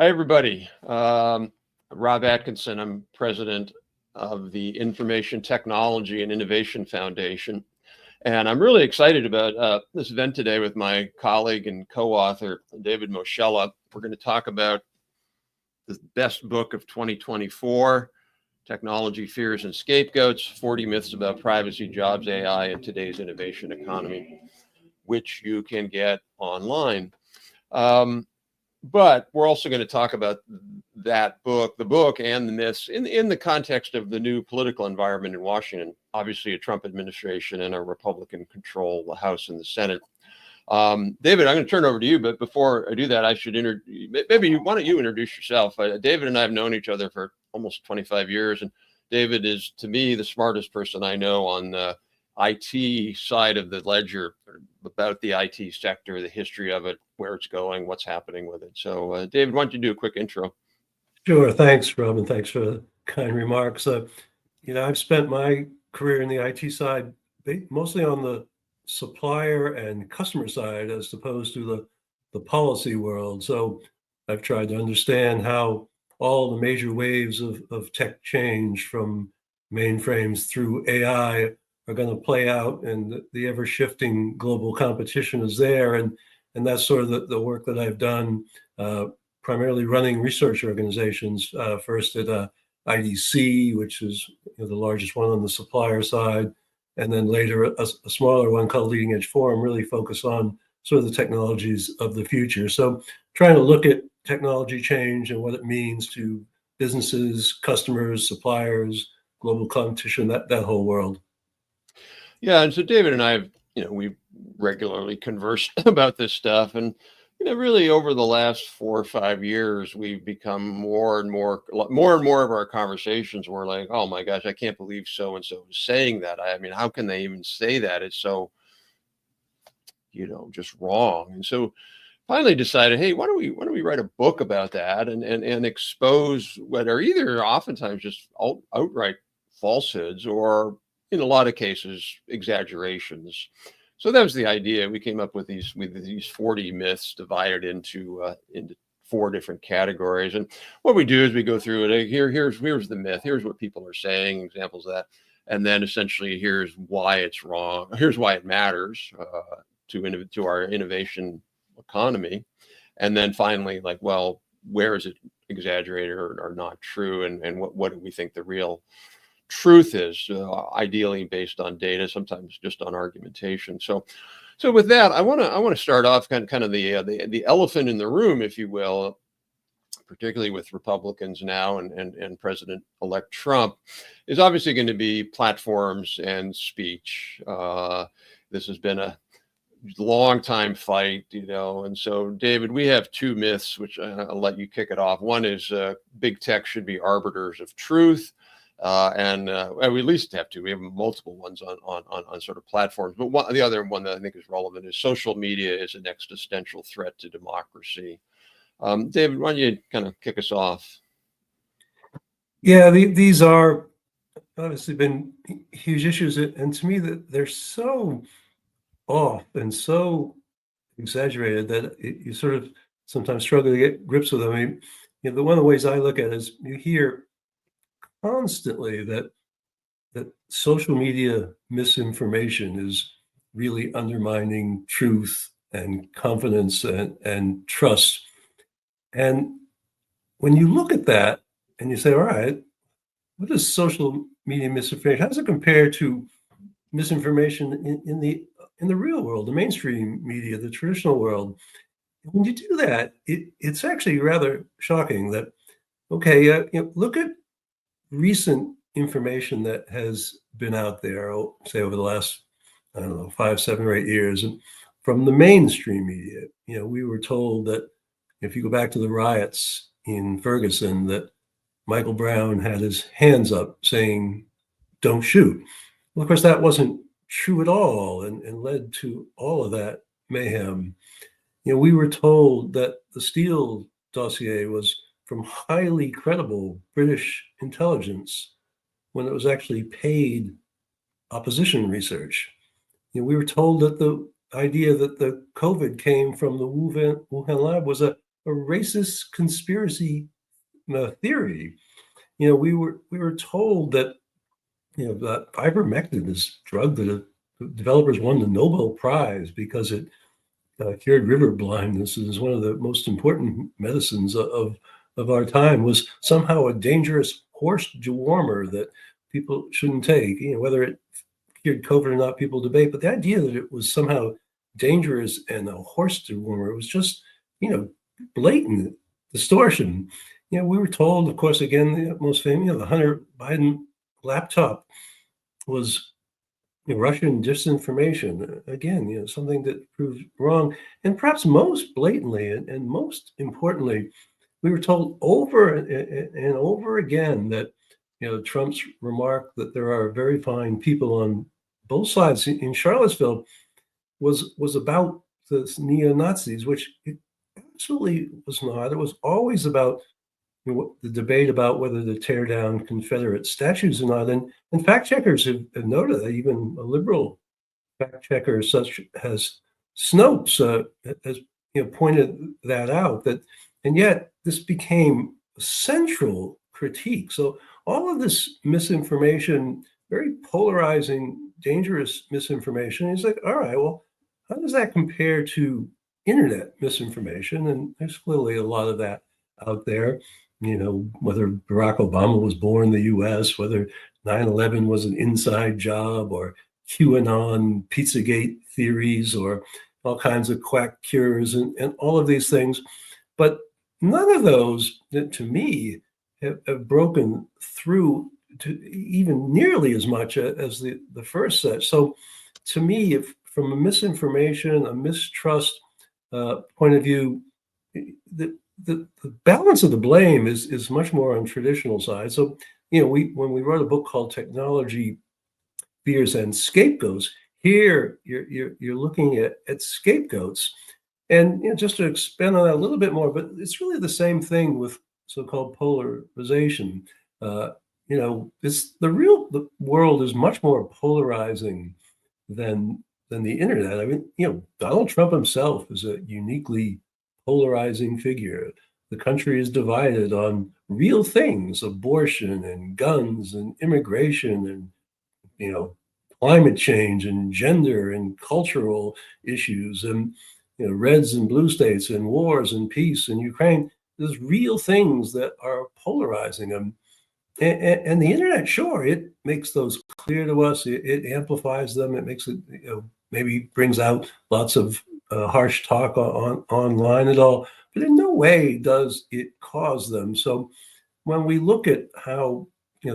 Hi, everybody. Rob Atkinson. I'm president of the Information Technology and Innovation Foundation. And I'm really excited about this event today with my colleague and co-author, David Moschella. We're going to talk about the best book of 2024, Technology Fears and Scapegoats, 40 Myths About Privacy, Jobs, AI, and Today's Innovation Economy, which you can get online. But we're also going to talk about that book, the book and the myths in the context of the new political environment in Washington, obviously a Trump administration and a Republican control the House and the Senate. David, I'm going to turn over to you, but before I do that, I should why don't you introduce yourself? David and I have known each other for almost 25 years, and David is, to me, the smartest person I know on the IT side of the ledger, about the IT sector, the history of it, where it's going, what's happening with it. So, David, why don't you do a quick intro? Sure. Thanks, Rob, and thanks for the kind remarks. I've spent my career in the IT side mostly on the supplier and customer side as opposed to the policy world. So I've tried to understand how all the major waves of tech change from mainframes through AI are going to play out, and the ever-shifting global competition is there. And that's sort of the work that I've done, primarily running research organizations, first at IDC, which is the largest one on the supplier side, and then later a smaller one called Leading Edge Forum, really focus on sort of the technologies of the future. So trying to look at technology change and what it means to businesses, customers, suppliers, global competition, that whole world. Yeah, and so David and I have, we regularly conversed about this stuff, and really over the last 4 or 5 years, we've become more and more of our conversations were like, oh my gosh, I can't believe so and so is saying that. I mean, how can they even say that? It's so, just wrong. And so finally decided, hey, why don't we write a book about that and expose what are either oftentimes just outright falsehoods or, in a lot of cases, exaggerations. So that was the idea. We came up with these 40 myths divided into 4 different categories. And what we do is we go through it. Here's the myth. Here's what people are saying, examples of that. And then essentially here's why it's wrong. Here's why it matters to our innovation economy. And then finally, like, well, where is it exaggerated or not true? And what do we think the real truth is, ideally based on data, sometimes just on argumentation. So with that, I want to start off kind of the elephant in the room, if you will, particularly with Republicans now and President-elect Trump, is obviously going to be platforms and speech. This has been a long time fight, and so David, we have 2 myths, which I'll let you kick it off. One is big tech should be arbiters of truth. And we at least have 2. We have multiple ones on sort of platforms. But the other one that I think is relevant is social media is an existential threat to democracy. David, why don't you kind of kick us off? Yeah, these are obviously been huge issues. And to me, that they're so off and so exaggerated that you sort of sometimes struggle to get grips with them. I mean, one of the ways I look at it is you hear constantly that social media misinformation is really undermining truth and confidence and trust. And when you look at that and you say, all right, what is social media misinformation? How does it compare to misinformation in the real world, the mainstream media, the traditional world? When you do that, it's actually rather shocking that, okay, look at recent information that has been out there, say over the last, 5, 7, or 8 years, and from the mainstream media. We were told that if you go back to the riots in Ferguson, that Michael Brown had his hands up saying, "Don't shoot." Well, of course, that wasn't true at all, and led to all of that mayhem. We were told that the Steele dossier was from highly credible British intelligence when it was actually paid opposition research. We were told that the idea that the COVID came from the Wuhan lab was a a racist conspiracy theory. We were told that that ivermectin, this drug that developers won the Nobel Prize because it cured river blindness, is one of the most important medicines of our time, was somehow a dangerous horse dewormer that people shouldn't take. Whether it cured COVID or not, people debate, but the idea that it was somehow dangerous and a horse dewormer was just, blatant distortion. We were told, of course, again, the most famous, the Hunter Biden laptop was Russian disinformation. Again, something that proved wrong. And perhaps most blatantly and most importantly, we were told over and over again that Trump's remark that there are very fine people on both sides in Charlottesville was about the neo-Nazis, which it absolutely was not. It was always about the debate about whether to tear down Confederate statues or not. And fact checkers have noted that. Even a liberal fact checker such as Snopes has pointed that out, and yet this became a central critique. So all of this misinformation, very polarizing, dangerous misinformation, is like, all right, well, how does that compare to internet misinformation? And there's clearly a lot of that out there. Whether Barack Obama was born in the US, whether 9/11 was an inside job, or QAnon, Pizzagate theories, or all kinds of quack cures, and all of these things. But none of those, to me, have broken through to even nearly as much as the first set. So to me, if from a misinformation, a mistrust point of view, the balance of the blame is much more on traditional side. So, when we wrote a book called Technology Fears and Scapegoats, here you're looking at scapegoats. And just to expand on that a little bit more, but it's really the same thing with so-called polarization. The world is much more polarizing than the internet. I mean, Donald Trump himself is a uniquely polarizing figure. The country is divided on real things: abortion and guns and immigration and climate change and gender and cultural issues, and reds and blue states and wars and peace and Ukraine. There's real things that are polarizing them. And the internet, sure, it makes those clear to us. It amplifies them. It makes it, maybe brings out lots of harsh talk online and all, but in no way does it cause them. So when we look at how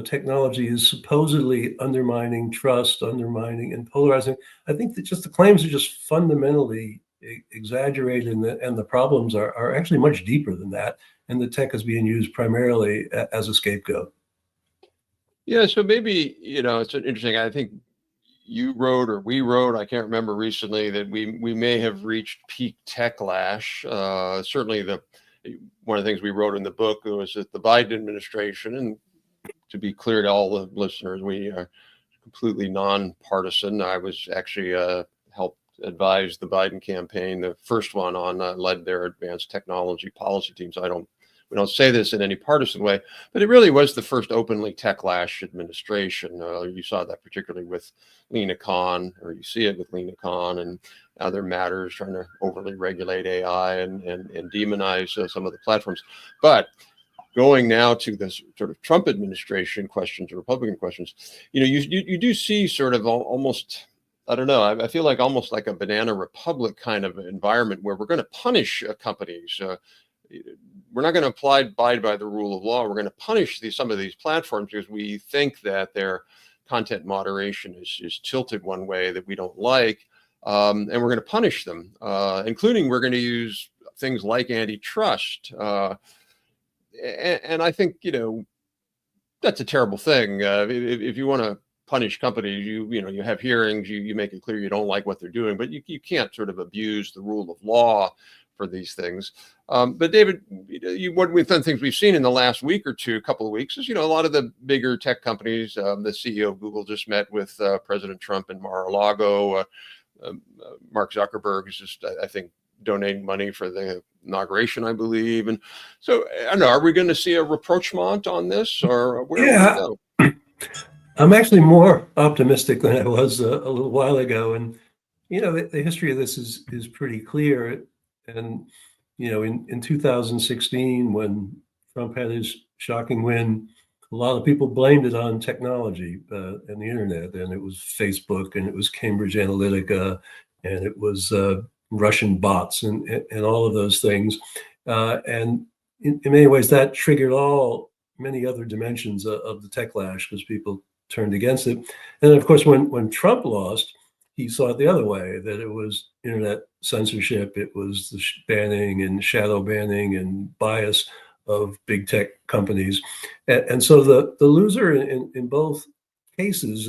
technology is supposedly undermining trust, undermining and polarizing, I think that just the claims are just fundamentally exaggerated, and the problems are actually much deeper than that. And the tech is being used primarily as a scapegoat. Yeah, so maybe, it's an interesting, I think you wrote or we wrote, I can't remember recently, that we may have reached peak Techlash. Certainly one of the things we wrote in the book was that the Biden administration, and to be clear to all the listeners, we are completely nonpartisan. I was actually helped advise the Biden campaign, the first one led their advanced technology policy team. So we don't say this in any partisan way, but it really was the first openly Techlash administration. You saw that particularly with Lena Khan, or you see it with Lena Khan and other matters, trying to overly regulate AI and demonize some of the platforms. But going now to this sort of Trump administration questions or Republican questions, you do see sort of almost, I don't know, I feel like almost like a banana republic kind of environment where we're going to punish companies. We're not going to abide by the rule of law. We're going to punish some of these platforms because we think that their content moderation is tilted one way that we don't like. And we're going to punish them, including we're going to use things like antitrust. And I think, that's a terrible thing. If you want to punish companies, you have hearings, you make it clear you don't like what they're doing, but you can't sort of abuse the rule of law for these things. But David, one of the things we've seen in the last week or two, couple of weeks, is, a lot of the bigger tech companies, the CEO of Google just met with President Trump in Mar-a-Lago. Mark Zuckerberg is just, I think, donating money for the inauguration, I believe. And so, I don't know, are we going to see a rapprochement on this, or where will Yeah, it go? I'm actually more optimistic than I was a little while ago. And, the history of this is pretty clear. And, in 2016, when Trump had his shocking win, a lot of people blamed it on technology and the internet. And it was Facebook, and it was Cambridge Analytica, and it was Russian bots, and all of those things. And in many ways, that triggered many other dimensions of the Techlash, because people turned against it. And then, of course, when Trump lost, he saw it the other way, that it was internet censorship, it was the banning and shadow banning and bias of big tech companies. And so the loser in both cases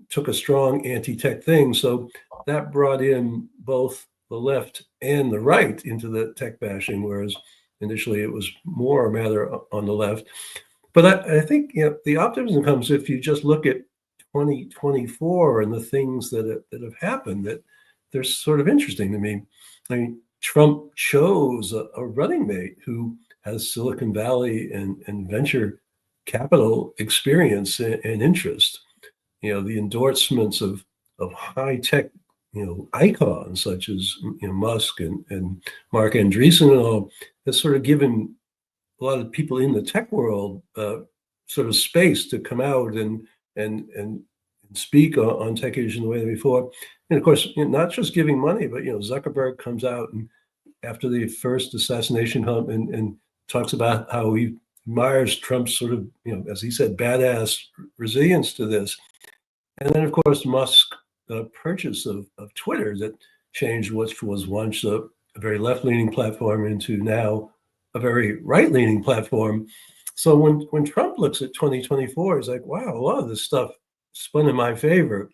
took a strong anti-tech thing. So that brought in both the left and the right into the tech bashing, whereas initially it was more a matter on the left. But I think the optimism comes if you just look at 2024 and the things that have happened, that they're sort of interesting to me. I mean, Trump chose a running mate who has Silicon Valley and venture capital experience and interest. The endorsements of high tech icons such as Musk and Mark Andreessen and all has sort of given a lot of people in the tech world sort of space to come out and speak on tech issues in the way they before. And of course, not just giving money, but Zuckerberg comes out and after the first assassination hunt and talks about how he admires Trump's sort of, as he said, badass resilience to this. And then, of course, Musk purchase of Twitter that changed what was once a very left-leaning platform into now a very right-leaning platform. So when Trump looks at 2024, he's like, wow, a lot of this stuff spun in my favor.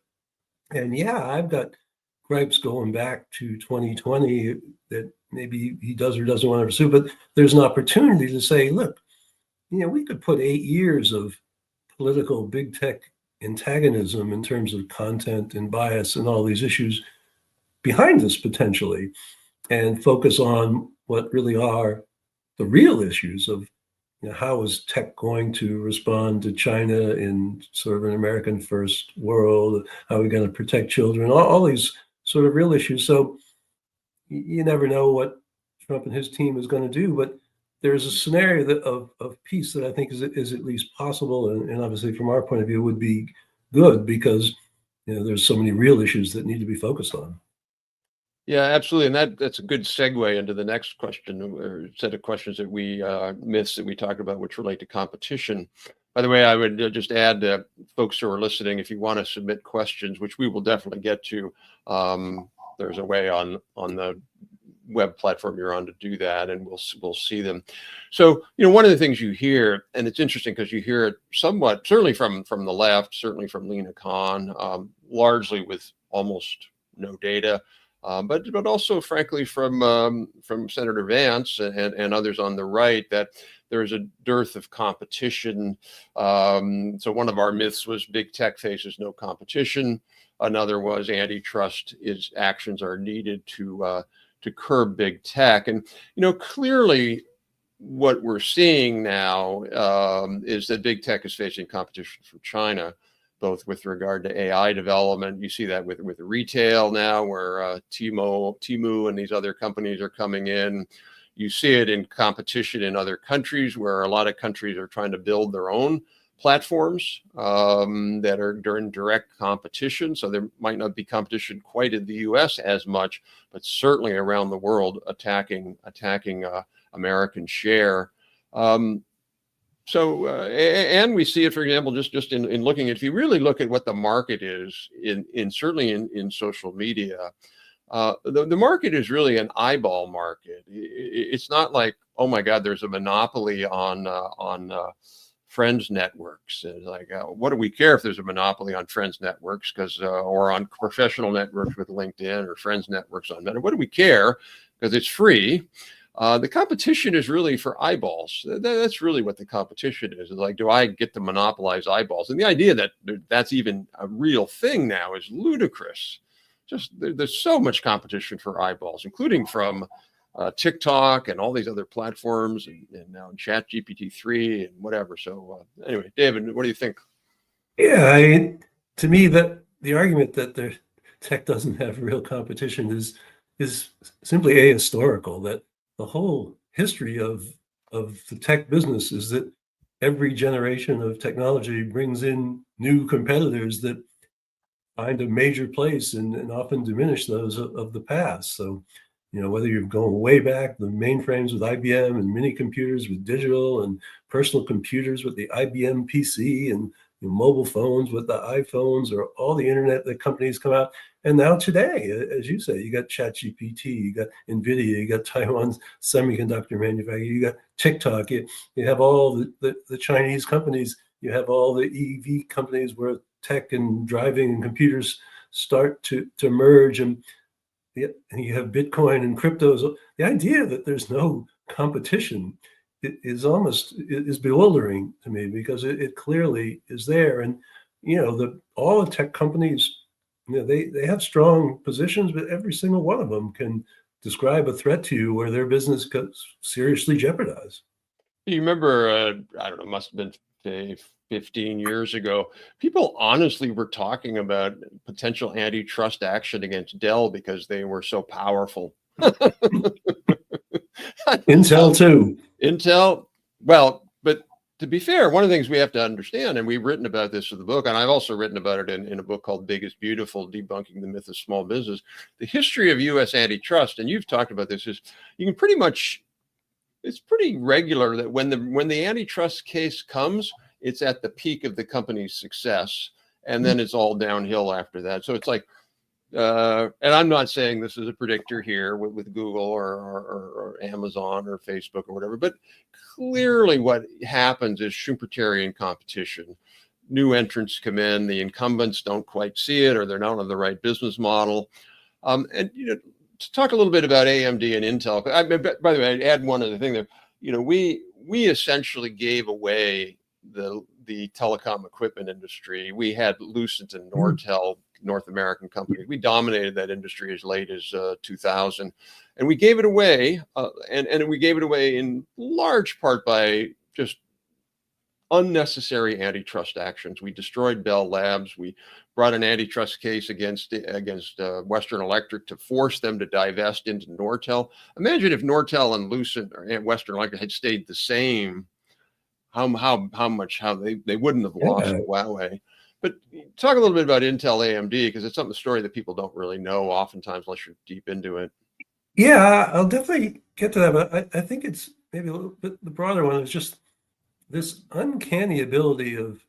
And yeah, I've got gripes going back to 2020 that maybe he does or doesn't want to pursue, but there's an opportunity to say, look, we could put 8 years of political big tech antagonism in terms of content and bias and all these issues behind us potentially, and focus on what really are the real issues of how is tech going to respond to China in sort of an American first world? How are we going to protect children? All these sort of real issues. So you never know what Trump and his team is going to do, but there's a scenario of peace that I think is at least possible, and obviously from our point of view would be good, because there's so many real issues that need to be focused on. Yeah, absolutely. And that's a good segue into the next question, or set of questions that myths that we talked about, which relate to competition. By the way, I would just add to folks who are listening, if you want to submit questions, which we will definitely get to, there's a way on the web platform you're on to do that, and we'll see them. So, one of the things you hear, and it's interesting because you hear it somewhat, certainly from the left, certainly from Lena Khan, largely with almost no data. But also, frankly, from Senator Vance and others on the right, that there's a dearth of competition. So one of our myths was big tech faces no competition. Another was antitrust actions are needed to curb big tech. And clearly, what we're seeing now is that big tech is facing competition from China, both with regard to AI development. You see that with retail now, where Temu and these other companies are coming in. You see it in competition in other countries, where a lot of countries are trying to build their own platforms that are in direct competition. So there might not be competition quite in the US as much, but certainly around the world attacking American share. So, and we see it, for example, just in looking at, if you really look at what the market is certainly in social media, the market is really an eyeball market. It's not like, oh my God, there's a monopoly on friends networks. Like, what do we care if there's a monopoly on friends networks, or on professional networks with LinkedIn, or friends networks on Meta? What do we care? Because it's free. The competition is really for eyeballs. That's really what the competition is. It's like, do I get to monopolize eyeballs? And the idea that that's even a real thing now is ludicrous. Just there's so much competition for eyeballs, including from TikTok and all these other platforms, and now ChatGPT-3 and whatever. So anyway, David, what do you think? Yeah, to me, that the argument that the tech doesn't have real competition is simply ahistorical. That the whole history of the tech business is that every generation of technology brings in new competitors that find a major place and often diminish those of the past. So, whether you're going way back, the mainframes with IBM and mini computers with digital and personal computers with the IBM PC and mobile phones with the iPhones or all the internet that companies come out. And now today, as you say, you got ChatGPT, you got NVIDIA, you got Taiwan's semiconductor manufacturer, you got TikTok, you have all the Chinese companies, you have all the EV companies where tech and driving and computers start to merge, and you have Bitcoin and cryptos. The idea that there's no competition is bewildering to me, because it clearly is there. And all the tech companies, they have strong positions, but every single one of them can describe a threat to you where their business gets seriously jeopardized. You remember, I don't know, must have been say 15 years ago, people honestly were talking about potential antitrust action against Dell because they were so powerful. Intel too. Intel, well, but to be fair, one of the things we have to understand, and we've written about this in the book, and I've also written about it in a book called Big is Beautiful, Debunking the Myth of Small Business, the history of U.S. antitrust, and you've talked about this, is you can pretty much, it's pretty regular that when the antitrust case comes, it's at the peak of the company's success, and then it's all downhill after that. So it's like, and I'm not saying this is a predictor here with Google or Amazon or Facebook or whatever, but clearly what happens is Schumpeterian competition. New entrants come in, the incumbents don't quite see it, or they're not on the right business model. And to talk a little bit about AMD and Intel. By the way, I'd add one other thing there. We essentially gave away the telecom equipment industry. We had Lucent and Nortel, North American companies. We dominated that industry as late as 2000, and we gave it away. And we gave it away in large part by just unnecessary antitrust actions. We destroyed Bell Labs. We brought an antitrust case against Western Electric to force them to divest into Nortel. Imagine if Nortel and Lucent or Western Electric had stayed the same, how they wouldn't have lost Huawei. But talk a little bit about Intel AMD, because it's a story that people don't really know oftentimes unless you're deep into it. Yeah, I'll definitely get to that, but I think it's maybe a little bit the broader one is just this uncanny ability of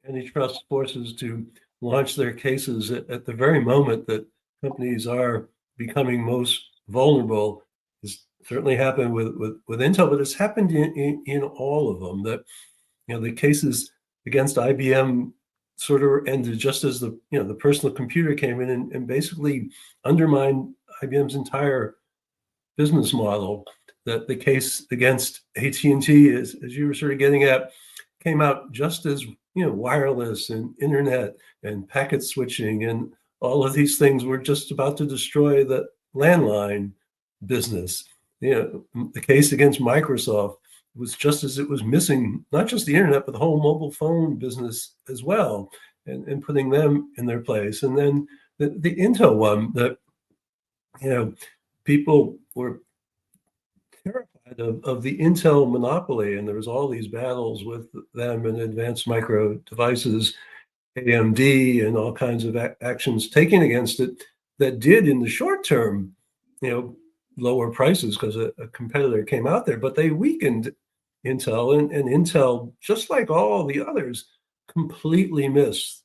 antitrust forces to launch their cases at the very moment that companies are becoming most vulnerable. It's certainly happened with Intel, but it's happened in all of them. That the cases against IBM sort of ended just as the personal computer came in and basically undermined IBM's entire business model. That the case against AT&T, as you were sort of getting at, came out just as wireless and internet and packet switching and all of these things were just about to destroy the landline business. The case against Microsoft was just as it was missing not just the internet but the whole mobile phone business as well, and putting them in their place. And then the Intel one, that people were terrified of the Intel monopoly, and there was all these battles with them and Advanced Micro Devices, AMD, and all kinds of actions taken against it that did in the short term, lower prices because a competitor came out there, but they weakened Intel, and Intel, just like all the others, completely missed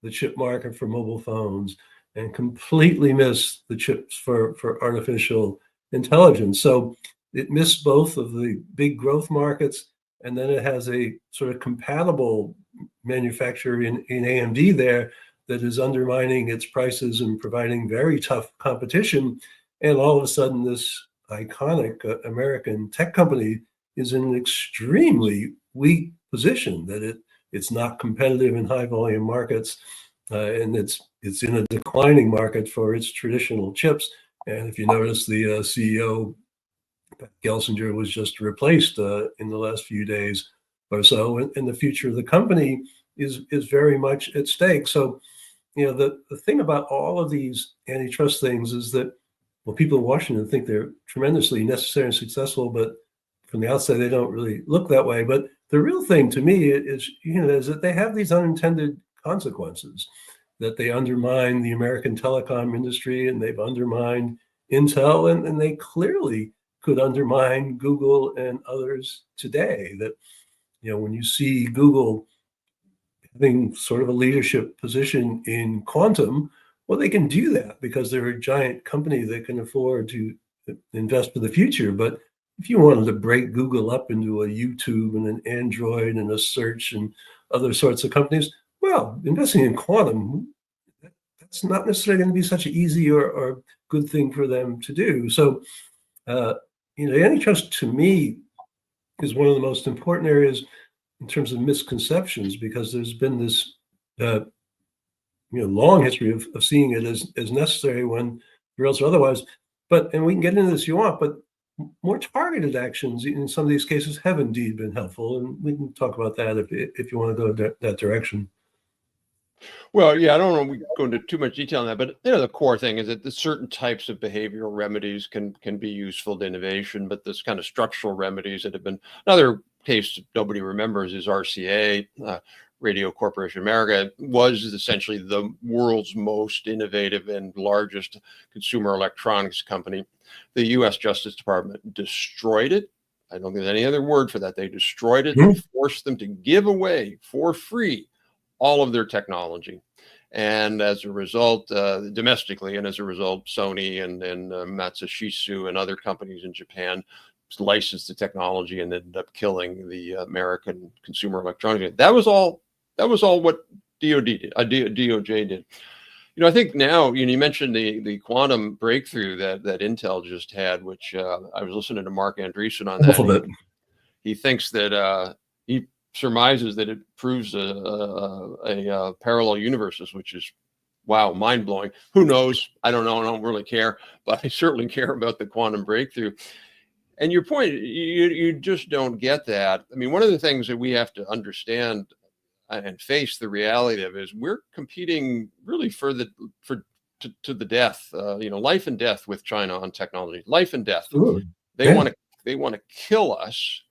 the chip market for mobile phones and completely missed the chips for artificial intelligence. So it missed both of the big growth markets, and then it has a sort of compatible manufacturer in AMD there that is undermining its prices and providing very tough competition. And all of a sudden, this iconic American tech company is in an extremely weak position, that it's not competitive in high volume markets, and it's in a declining market for its traditional chips. And if you notice, the CEO Gelsinger was just replaced in the last few days or so, and the future of the company is very much at stake. So, the thing about all of these antitrust things is that, well, people in Washington think they're tremendously necessary and successful, but from the outside, they don't really look that way. But the real thing to me is that they have these unintended consequences, that they undermine the American telecom industry, and they've undermined Intel, and they clearly could undermine Google and others today. That, when you see Google having sort of a leadership position in quantum, well, they can do that because they're a giant company that can afford to invest for the future. But if you wanted to break Google up into a YouTube and an Android and a search and other sorts of companies, well, investing in quantum, that's not necessarily going to be such an easy or good thing for them to do. So, antitrust to me is one of the most important areas in terms of misconceptions, because there's been this long history of seeing it as necessary when or else or otherwise. And we can get into this if you want, but more targeted actions in some of these cases have indeed been helpful, and we can talk about that if you want to go that direction. Well, yeah, I don't know. We go into too much detail on that, but the core thing is that the certain types of behavioral remedies can be useful to innovation, but this kind of structural remedies that have been another case nobody remembers is RCA. Radio Corporation America was essentially the world's most innovative and largest consumer electronics company. The U.S. Justice Department destroyed it. I don't think there's any other word for that. They destroyed it. They forced them to give away for free all of their technology. And as a result, domestically, and as a result, Sony and Matsushita and other companies in Japan licensed the technology and ended up killing the American consumer electronics. That was all what DOJ did. I think now, you mentioned the quantum breakthrough that Intel just had, which I was listening to Mark Andreessen on that. He thinks that he surmises that it proves a parallel universes, which is, wow, mind-blowing. Who knows? I don't know. I don't really care, but I certainly care about the quantum breakthrough. And your point, you just don't get that. I mean, one of the things that we have to understand and face the reality of is we're competing really to the death, life and death with China on technology, life and death. Absolutely. They want to kill us,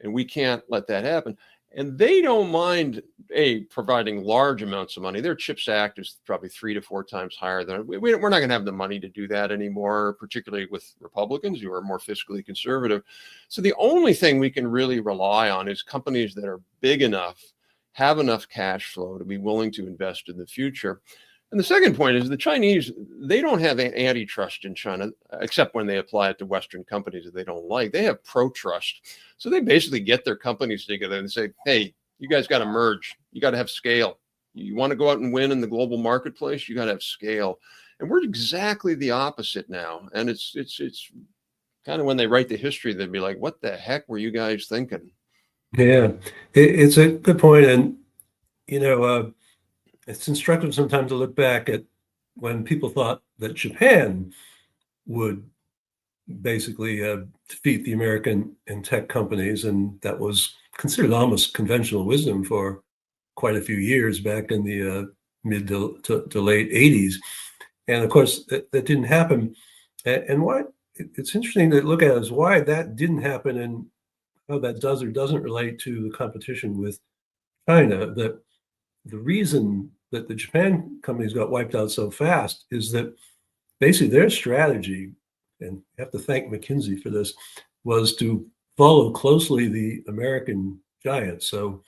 and we can't let that happen. And they don't mind providing large amounts of money. Their CHIPS Act is probably 3 to 4 times higher than we're not going to have the money to do that anymore, particularly with Republicans who are more fiscally conservative. So the only thing we can really rely on is companies that are big enough, have enough cash flow to be willing to invest in the future. And the second point is the Chinese, they don't have antitrust in China, except when they apply it to Western companies that they don't like. They have pro-trust. So they basically get their companies together and say, hey, you guys got to merge. You got to have scale. You want to go out and win in the global marketplace, you got to have scale. And we're exactly the opposite now. And it's kind of when they write the history, they'd be like, what the heck were you guys thinking? Yeah, it's a good point. And, it's instructive sometimes to look back at when people thought that Japan would basically defeat the American and tech companies, and that was considered almost conventional wisdom for quite a few years back in the mid to late 80s. And of course, that didn't happen. And why it's interesting to look at is why that didn't happen and how that does or doesn't relate to the competition with China. That the reason that the Japan companies got wiped out so fast is that basically their strategy, and you have to thank McKinsey for this, was to follow closely the American giants. So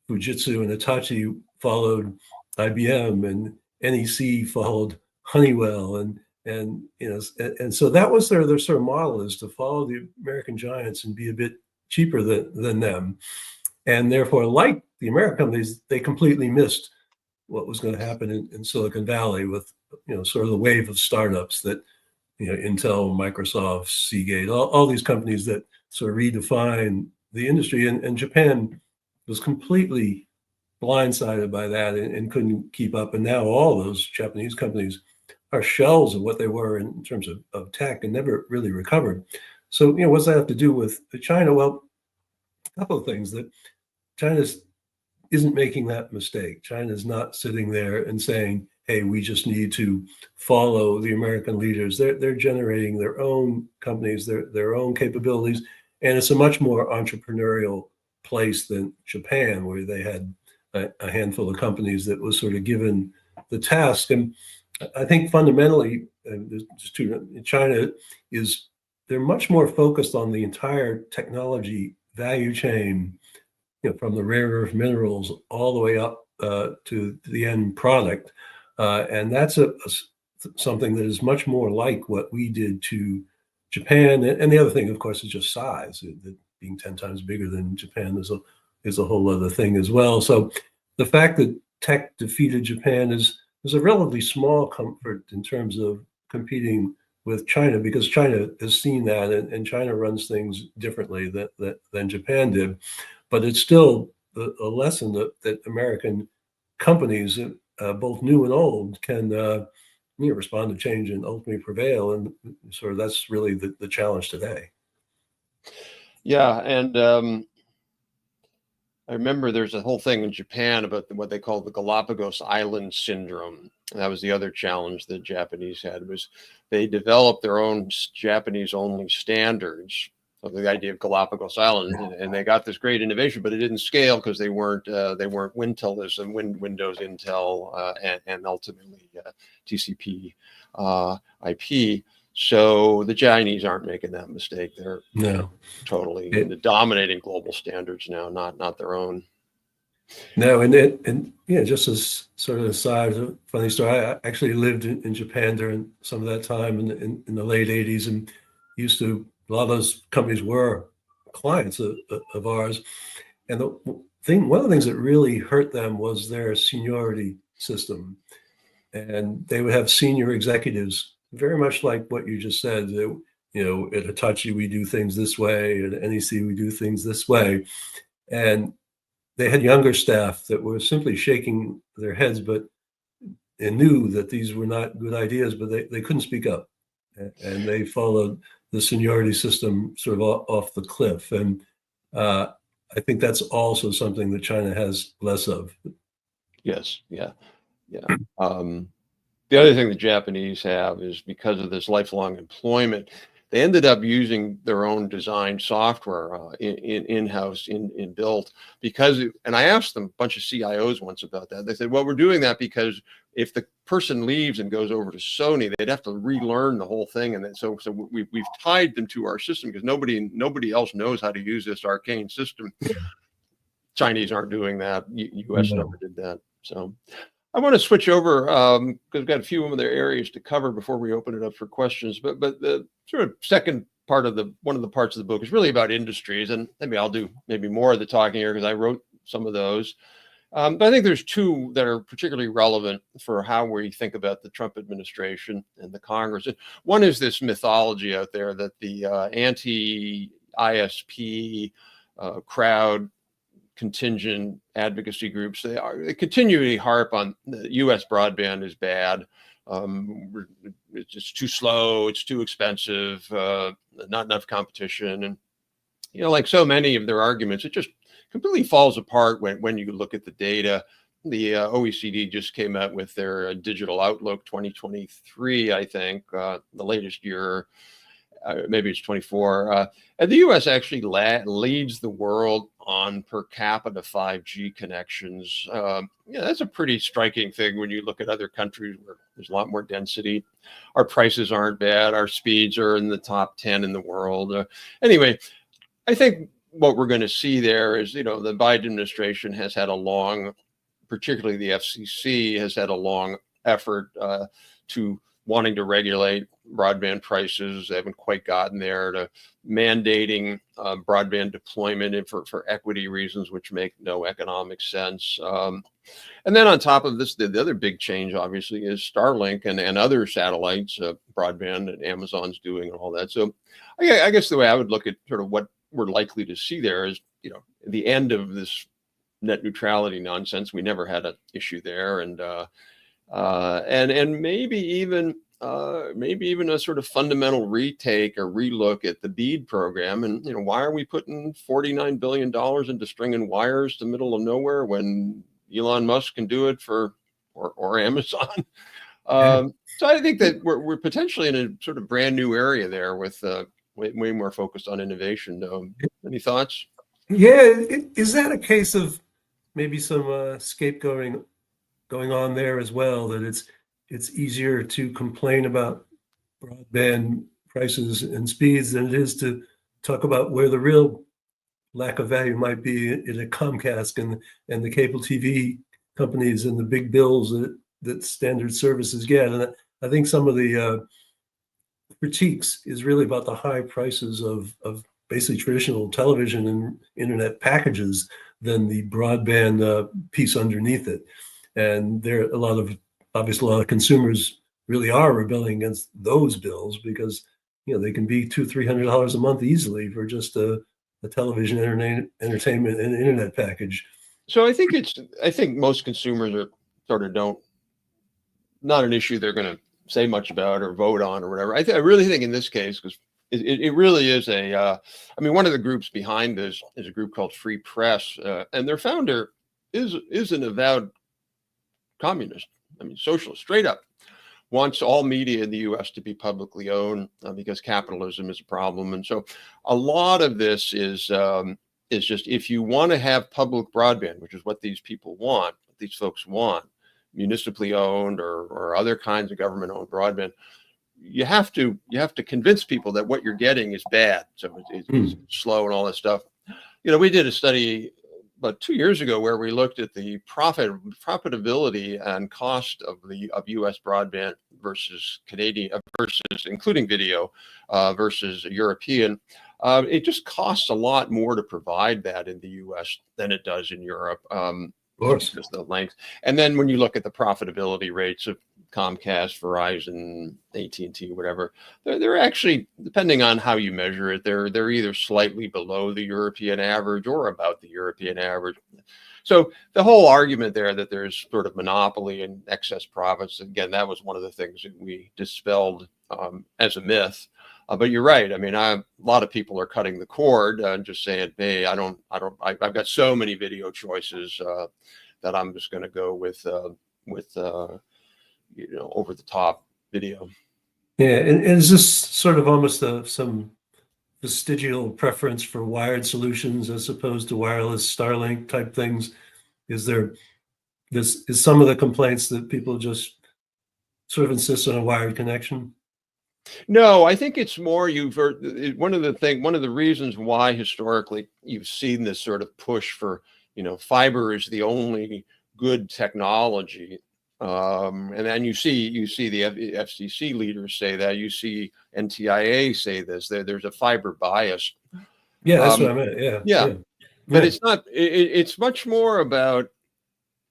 Fujitsu and Hitachi followed IBM, and NEC followed Honeywell, and so that was their sort of model, is to follow the American giants and be a bit cheaper than them. And therefore, like the American companies, they completely missed what was going to happen in Silicon Valley with, sort of the wave of startups that, Intel, Microsoft, Seagate, all these companies that sort of redefine the industry. And Japan was completely blindsided by that and couldn't keep up. And now all those Japanese companies are shells of what they were in terms of tech and never really recovered. So, what's that have to do with China? Well, a couple of things. That China isn't making that mistake. China's not sitting there and saying, hey, we just need to follow the American leaders. They're generating their own companies, their own capabilities. And it's a much more entrepreneurial place than Japan, where they had a handful of companies that was sort of given the task. And I think fundamentally, China is, they're much more focused on the entire technology value chain, from the rare earth minerals all the way up to the end product. And that's something that is much more like what we did to Japan. And the other thing, of course, is just size. Being 10 times bigger than Japan is a whole other thing as well. So the fact that tech defeated Japan is a relatively small comfort in terms of competing with China, because China has seen that, and China runs things differently than Japan did. But it's still a lesson that American companies, both new and old, can respond to change and ultimately prevail. And sort of that's really the challenge today. Yeah, and I remember there's a whole thing in Japan about what they call the Galapagos Island syndrome. And that was the other challenge the Japanese had, was they developed their own Japanese-only standards of the idea of Galapagos Island, and they got this great innovation, but it didn't scale because they weren't Wintelism, Windows, Intel, and ultimately TCP IP. So the Chinese aren't making that mistake. They're totally dominating global standards now, not their own. No, and yeah, just as sort of a side, a funny story. I actually lived in Japan during some of that time in the late '80s, and used to, a lot of those companies were clients of ours. And one of the things that really hurt them was their seniority system. And they would have senior executives, very much like what you just said. At Hitachi, we do things this way. At NEC, we do things this way. And they had younger staff that were simply shaking their heads, and knew that these were not good ideas, but they couldn't speak up. And they followed the seniority system sort of off the cliff. And I think that's also something that China has less of. Yes, yeah. The other thing the Japanese have is, because of this lifelong employment, they ended up using their own design software in-house, built, because, and I asked them, a bunch of CIOs once about that. They said, well, we're doing that because if the person leaves and goes over to Sony, they'd have to relearn the whole thing. And then, so we've tied them to our system, because nobody else knows how to use this arcane system. Chinese aren't doing that. US never did that. So I want to switch over because we've got a few other areas to cover before we open it up for questions. But the sort of second part of one of the parts of the book is really about industries, and maybe I'll do more of the talking here because I wrote some of those. But I think there's two that are particularly relevant for how we think about the Trump administration and the Congress. And one is this mythology out there that the anti-ISP crowd, contingent advocacy groups, they continually harp on the U.S. broadband is bad. It's just too slow. It's too expensive. Not enough competition. And, like so many of their arguments, it just completely falls apart when you look at the data. The OECD just came out with their Digital Outlook 2023, I think, the latest year. Maybe it's 24. And the U.S. actually leads the world on per capita 5G connections. That's a pretty striking thing when you look at other countries where there's a lot more density. Our prices aren't bad. Our speeds are in the top 10 in the world. Anyway, I think what we're going to see there is, the Biden administration has had a long, particularly the FCC, has had a long effort to wanting to regulate broadband prices. They haven't quite gotten there, to mandating broadband deployment for equity reasons, which make no economic sense. And then on top of this, the other big change, obviously, is Starlink and other satellites, broadband, and Amazon's doing and all that. So I guess the way I would look at sort of what we're likely to see there is, the end of this net neutrality nonsense. We never had an issue there. And maybe even maybe even a sort of fundamental retake or relook at the BEAD program. And, why are we putting $49 billion into stringing wires to the middle of nowhere when Elon Musk can do it or Amazon? Yeah. So I think that we're potentially in a sort of brand new area there with way more focused on innovation. Any thoughts? Yeah, is that a case of maybe some scapegoating going on there as well? That it's easier to complain about broadband prices and speeds than it is to talk about where the real lack of value might be in a Comcast and the cable TV companies and the big bills that standard services get. And I think some of the critiques is really about the high prices of basically traditional television and internet packages than the broadband piece underneath it. And there are obviously a lot of consumers really are rebelling against those bills because they can be $200-300 a month easily for just a television entertainment and internet package. So I think most consumers are sort of not an issue they're going to say much about or vote on or whatever. I really think in this case, because it really is one of the groups behind this is a group called Free Press, and their founder is an avowed communist. Socialist, straight up. Wants all media in the U.S. to be publicly owned because capitalism is a problem. And so a lot of this is just, if you want to have public broadband, which is what these people want, what these folks want, municipally owned or other kinds of government owned broadband, you have to convince people that what you're getting is bad. So it's slow and all that stuff. We did a study about 2 years ago where we looked at the profitability and cost of U.S. broadband versus Canadian versus including video versus European. It just costs a lot more to provide that in the U.S. than it does in Europe. Of course. Just the length. And then when you look at the profitability rates of Comcast, Verizon, AT&T, whatever, they're actually, depending on how you measure it, they're either slightly below the European average or about the European average. So the whole argument there that there's sort of monopoly and excess profits, again, that was one of the things that we dispelled as a myth. But you're right. A lot of people are cutting the cord and just saying, "Hey, I've got so many video choices that I'm just going to go with over the top video." Yeah, and is this sort of almost some vestigial preference for wired solutions as opposed to wireless Starlink type things? Is some of the complaints that people just sort of insist on a wired connection? No, I think it's more one of the reasons why historically you've seen this sort of push for, fiber is the only good technology. And then you see the FCC leaders say that, you see NTIA say this, there's a fiber bias. Yeah, that's what I meant. Yeah. But it's not, it's much more about,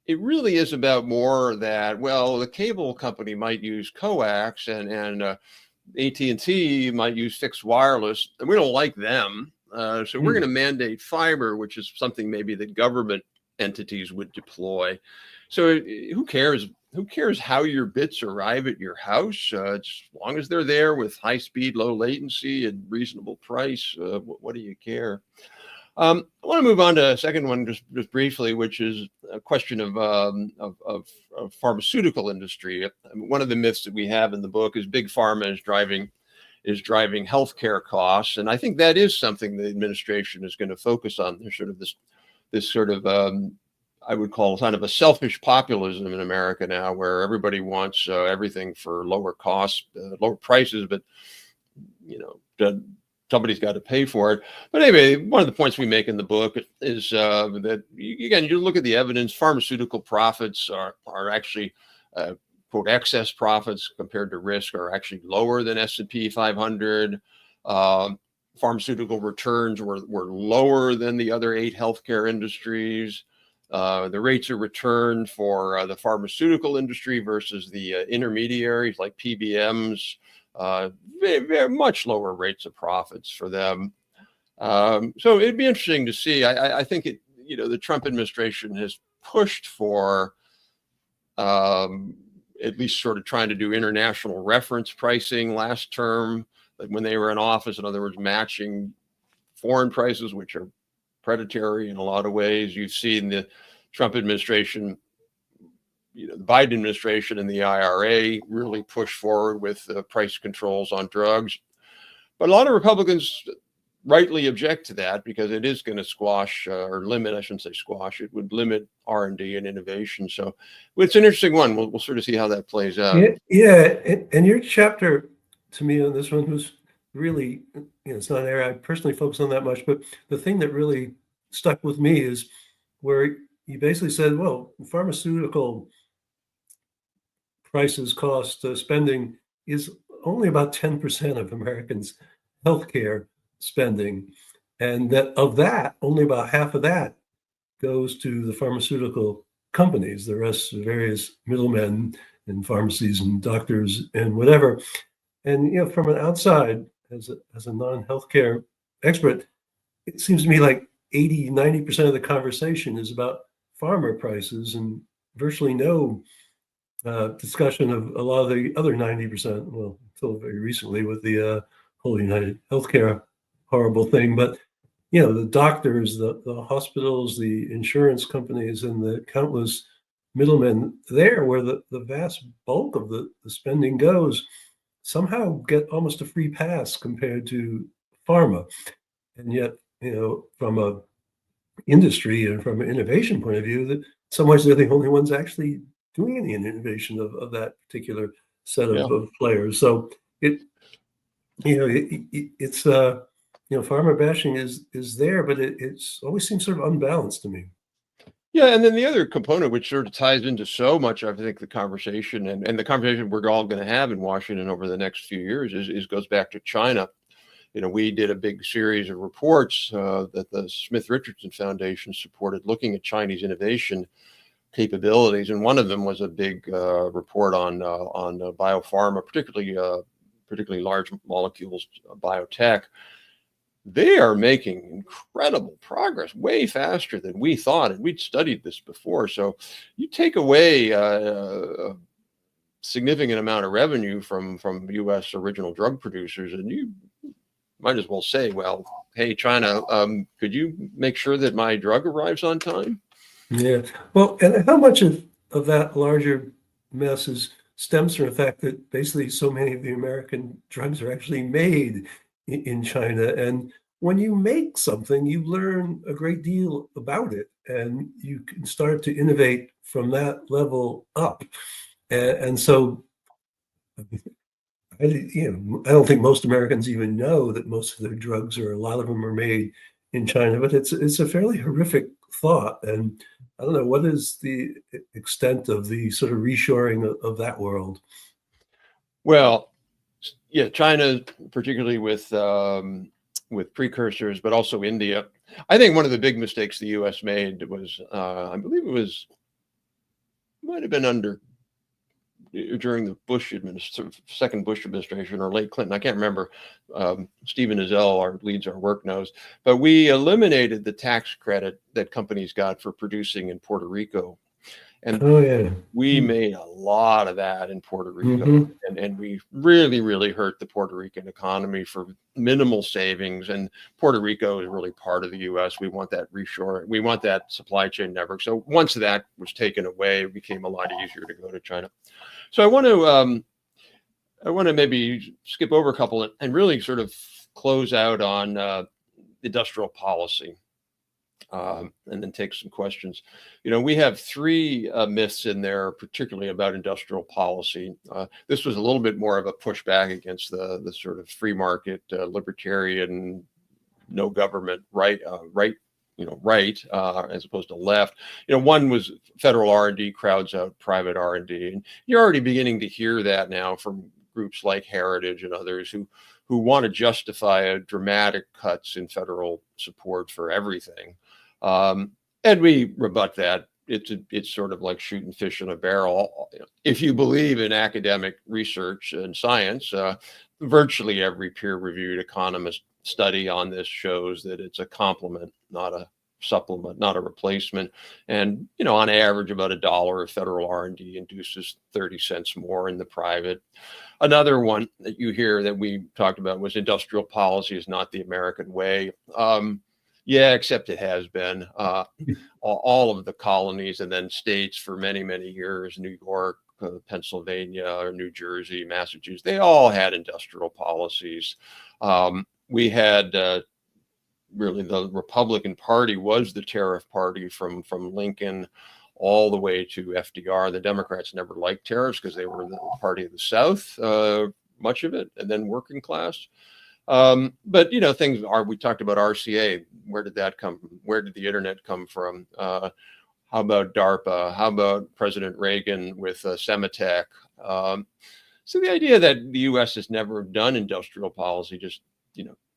it really is about more that, well, the cable company might use coax and AT&T might use fixed wireless, and we don't like them. So we're going to mandate fiber, which is something maybe that government entities would deploy. So who cares? Who cares how your bits arrive at your house? As long as they're there with high speed, low latency, and reasonable price, what do you care? I want to move on to a second one just briefly, which is a question of pharmaceutical industry. One of the myths that we have in the book is big pharma is driving healthcare costs, and I think that is something the administration is going to focus on. There's sort of this sort of I would call kind of a selfish populism in America now, where everybody wants everything for lower costs, lower prices, but somebody's got to pay for it. But anyway, one of the points we make in the book is that, again, you look at the evidence, pharmaceutical profits are actually, quote, excess profits compared to risk are actually lower than S&P 500. Pharmaceutical returns were lower than the other 8 healthcare industries. The rates of return for the pharmaceutical industry versus the intermediaries like PBMs, very, very much lower rates of profits for them. So it'd be interesting to see. I think the Trump administration has pushed for at least sort of trying to do international reference pricing last term, like when they were in office. In other words, matching foreign prices, which are predatory in a lot of ways. You've seen the Trump administration, the Biden administration and the IRA really push forward with price controls on drugs. But a lot of Republicans rightly object to that because it is going to squash or limit, I shouldn't say squash, it would limit R&D and innovation. So it's an interesting one. We'll sort of see how that plays out. And your chapter to me on this one was really, it's not an area I personally focus on that much, but the thing that really stuck with me is where you basically said, well, pharmaceutical prices, cost, spending is only about 10% of Americans' healthcare spending, and that of that, only about half of that goes to the pharmaceutical companies. The rest, various middlemen in pharmacies and doctors and whatever. And from an outside, as a non-healthcare expert, it seems to me like 80-90% of the conversation is about pharma prices and virtually no discussion of a lot of the other 90%. Well, until very recently with the whole United Healthcare horrible thing, but the doctors, the hospitals, the insurance companies, and the countless middlemen there, where the vast bulk of the spending goes, somehow get almost a free pass compared to pharma. And yet, from a industry and from an innovation point of view, that in some ways they're the only ones actually doing any innovation of that particular set of players. So it's pharma bashing is there, but it's always seems sort of unbalanced to me. Yeah, and then the other component, which sort of ties into so much, I think, the conversation and the conversation we're all going to have in Washington over the next few years is goes back to China. We did a big series of reports that the Smith Richardson Foundation supported, looking at Chinese innovation capabilities, and one of them was a big report on biopharma, particularly large molecules, biotech. They are making incredible progress, way faster than we thought, and we'd studied this before. So you take away a significant amount of revenue from U.S. original drug producers, and you might as well say, well, hey, China, could you make sure that my drug arrives on time? Yeah. Well, and how much of that larger mess stems from the fact that basically so many of the American drugs are actually made in China. And when you make something, you learn a great deal about it, and you can start to innovate from that level up. And so, I don't think most Americans even know that most of their drugs, or a lot of them, are made in China. But it's a fairly horrific thought. And I don't know, what is the extent of the sort of reshoring of that world? Well, yeah, China, particularly with precursors, but also India. I think one of the big mistakes the U.S. made was, I believe might have been during the Bush administration, second Bush administration, or late Clinton. I can't remember. Stephen Ezell, leads our work, knows. But we eliminated the tax credit that companies got for producing in Puerto Rico. And we made a lot of that in Puerto Rico, and we really, really hurt the Puerto Rican economy for minimal savings. And Puerto Rico is really part of the U.S. We want that reshore. We want that supply chain network. So once that was taken away, it became a lot easier to go to China. So I want to maybe skip over a couple and really sort of close out on industrial policy. And then take some questions. We have three myths in there, particularly about industrial policy. This was a little bit more of a pushback against the sort of free market, libertarian, no government right, as opposed to left. One was federal R&D crowds out private R&D, and you're already beginning to hear that now from groups like Heritage and others who want to justify dramatic cuts in federal support for everything. And we rebut that. It's sort of like shooting fish in a barrel. If you believe in academic research and science, virtually every peer-reviewed economist study on this shows that it's a complement, not supplement, not a replacement. And, on average, about $1 of federal R&D induces 30 cents more in the private. Another one that you hear that we talked about was industrial policy is not the American way. Yeah, except it has been. All of the colonies and then states for many, many years, New York, Pennsylvania, or New Jersey, Massachusetts, they all had industrial policies. We had really the Republican Party was the tariff party from Lincoln all the way to FDR. The Democrats never liked tariffs because they were the party of the South, much of it, and then working class. But things are. We talked about RCA. Where did that come from? Where did the internet come from? How about DARPA? How about President Reagan with Sematech? So the idea that the U.S. has never done industrial policy just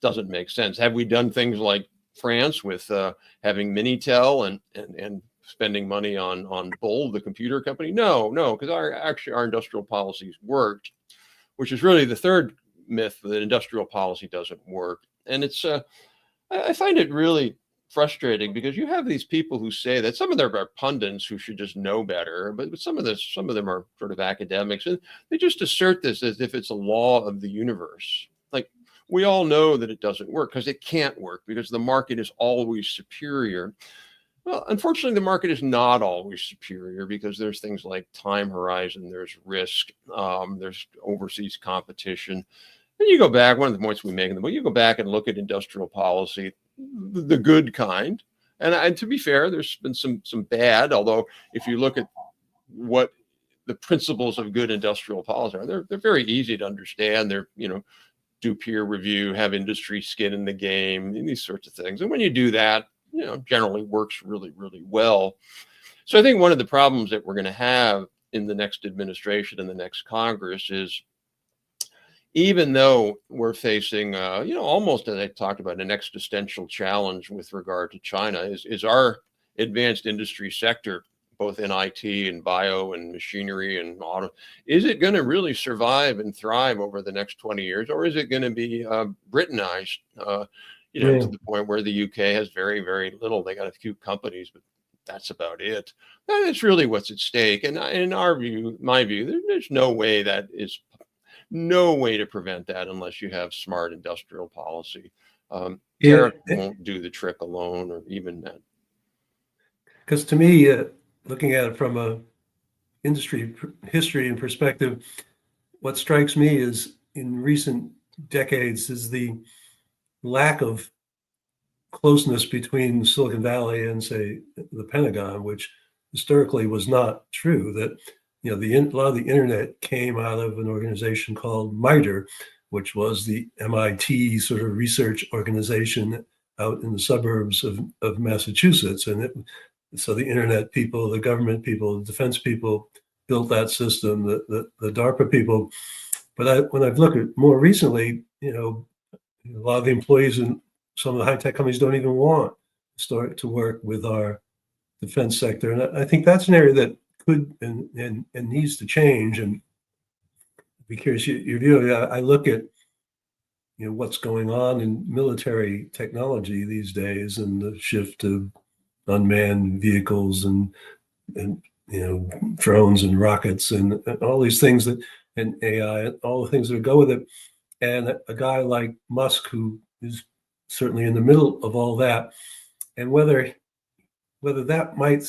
doesn't make sense. Have we done things like France with having Minitel and spending money on Bull, the computer company? No, because our industrial policies worked, which is really the third myth, that industrial policy doesn't work. And it's I find it really frustrating because you have these people who say that some of them are pundits who should just know better, but some of them are sort of academics, and they just assert this as if it's a law of the universe. Like, we all know that it doesn't work because it can't work because the market is always superior. Well, unfortunately, the market is not always superior because there's things like time horizon, there's risk, there's overseas competition. And you go back, one of the points we make in the book, you go back and look at industrial policy, the good kind. And to be fair, there's been some bad, although if you look at what the principles of good industrial policy are, they're very easy to understand. They're, do peer review, have industry skin in the game, and these sorts of things. And when you do that, generally works really, really well. So I think one of the problems that we're going to have in the next administration and the next Congress is, even though we're facing, almost, as I talked about, an existential challenge with regard to China, is our advanced industry sector, both in IT and bio and machinery and auto, is it going to really survive and thrive over the next 20 years, or is it going to be Britanized, to the point where the UK has very, very little? They got a few companies, but that's about it. That's really what's at stake. And in my view, there's no way to prevent that unless you have smart industrial policy. Tariff won't do the trick alone, or even that. Because to me, looking at it from a industry history and perspective, what strikes me is in recent decades is the lack of closeness between Silicon Valley and, say, the Pentagon, which historically was not true. That a lot of the internet came out of an organization called MITRE, which was the MIT sort of research organization out in the suburbs of Massachusetts. And so the internet people, the government people, the defense people built that system, the DARPA people. But when I've looked at more recently, a lot of the employees in some of the high-tech companies don't even want to start to work with our defense sector. And I think that's an area that could and needs to change. And I'd be curious your view. I look at what's going on in military technology these days, and the shift to unmanned vehicles and drones and rockets and all these things and AI, all the things that go with it. And a guy like Musk, who is certainly in the middle of all that, and whether that might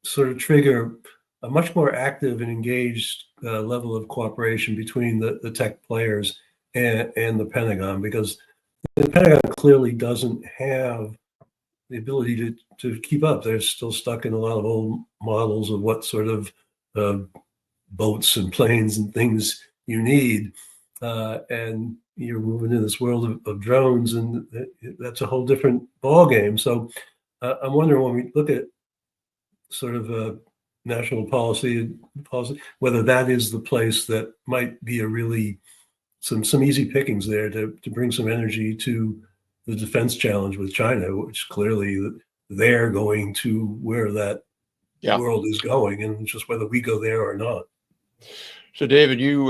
sort of trigger a much more active and engaged level of cooperation between the tech players and the Pentagon, because the Pentagon clearly doesn't have the ability to keep up. They're still stuck in a lot of old models of what sort of boats and planes and things you need. And you're moving in this world of drones, and that's a whole different ballgame. So I'm wondering, when we look at sort of national policy, whether that is the place that might be a really some easy pickings there to bring some energy to the defense challenge with China, which clearly they're going to where that world is going, and just whether we go there or not. So, David, you,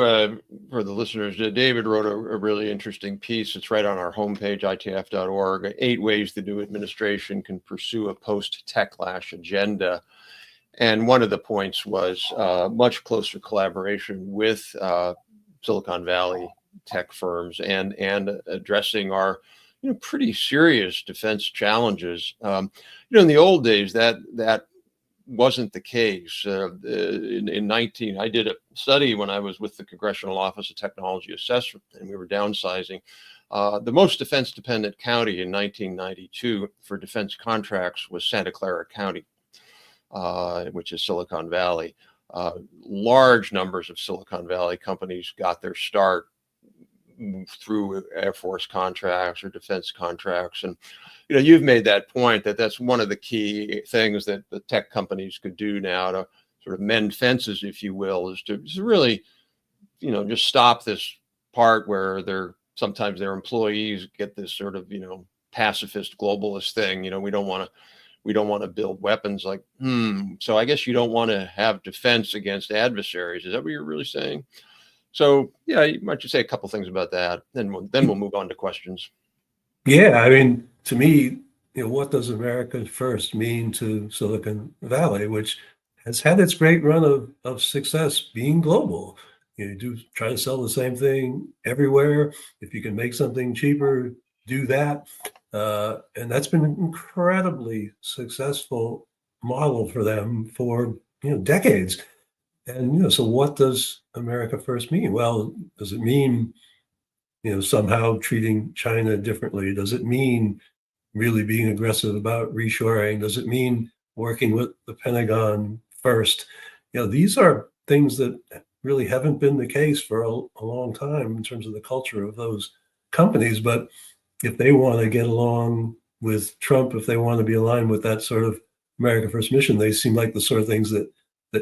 for the listeners, David wrote a really interesting piece. It's right on our homepage, itf.org, 8 ways the new administration can pursue a post-Techlash agenda. And one of the points was much closer collaboration with Silicon Valley tech firms and addressing our pretty serious defense challenges. In the old days, that wasn't the case. I did a study when I was with the Congressional Office of Technology Assessment, and we were downsizing. The most defense-dependent county in 1992 for defense contracts was Santa Clara County, which is Silicon Valley. Large numbers of Silicon Valley companies got their start through Air Force contracts or defense contracts. And, you've made that point that that's one of the key things that the tech companies could do now to sort of mend fences, if you will, is to really, just stop this part where sometimes their employees get this sort of, pacifist globalist thing. We don't want to build weapons like, so I guess you don't want to have defense against adversaries. Is that what you're really saying? So, yeah, you might just say a couple things about that, then we'll move on to questions. Yeah, I mean, to me, what does America first mean to Silicon Valley, which has had its great run of success being global? You do try to sell the same thing everywhere. If you can make something cheaper, do that. And that's been an incredibly successful model for them for decades. And so what does America first mean? Well, does it mean somehow treating China differently? Does it mean really being aggressive about reshoring? Does it mean working with the Pentagon first? These are things that really haven't been the case for a long time in terms of the culture of those companies. But if they want to get along with Trump, if they want to be aligned with that sort of America First mission, they seem like the sort of things that